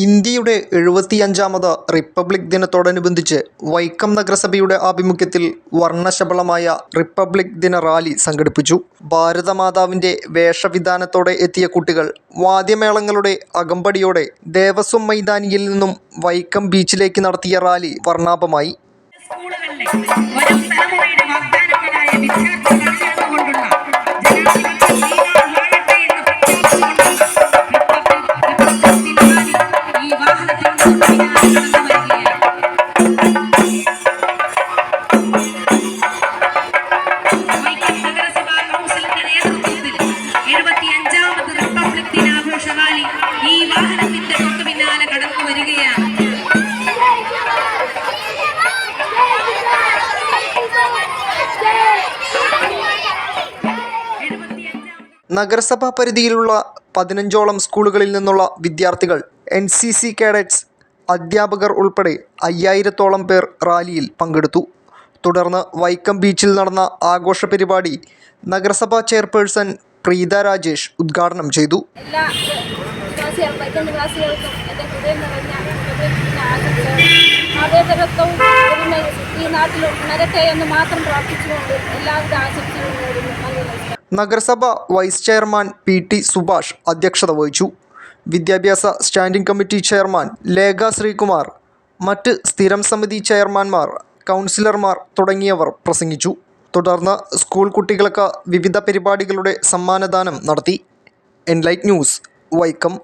ഇന്ത്യയുടെ 75ാമത് റിപ്പബ്ലിക് ദിനത്തോടനുബന്ധിച്ച് വൈക്കം നഗരസഭയുടെ ആഭിമുഖ്യത്തിൽ വർണ്ണശബളമായ റിപ്പബ്ലിക് ദിന റാലി സംഘടിപ്പിച്ചു. ഭാരതമാതാവിൻ്റെ വേഷവിധാനത്തോടെ എത്തിയ കുട്ടികൾ വാദ്യമേളങ്ങളുടെ അകമ്പടിയോടെ ദേവസ്വം മൈതാനിയിൽ നിന്നും വൈക്കം ബീച്ചിലേക്ക് നടത്തിയ റാലി വർണ്ണാഭമായി. നഗരസഭാ പരിധിയിലുള്ള 15ഓളം സ്കൂളുകളിൽ നിന്നുള്ള വിദ്യാർത്ഥികൾ, NCC കേഡറ്റ്സ്, അധ്യാപകർ ഉൾപ്പെടെ 5000ഓളം പേർ റാലിയിൽ പങ്കെടുത്തു. തുടർന്ന് വൈക്കം ബീച്ചിൽ നടന്ന ആഘോഷ പരിപാടി നഗരസഭാ ചെയർപേഴ്സൺ പ്രീത രാജേഷ് ഉദ്ഘാടനം ചെയ്തു. നഗരസഭ വൈസ് ചെയർമാൻ PT സുഭാഷ് അധ്യക്ഷത വഹിച്ചു. വിദ്യാഭ്യാസ standing committee chairman Lekha Sreekumar, മറ്റ് സ്ഥിരം സമിതി ചെയർമാൻമാർ, കൗൺസിലർമാർ തുടങ്ങിയവർ പ്രസംഗിച്ചു. തുടർന്ന് സ്കൂൾ കുട്ടികൾക്ക് വിവിധ പരിപാടികളുടെ സമ്മാനദാനം നടത്തി. Enlight news, Vaikom.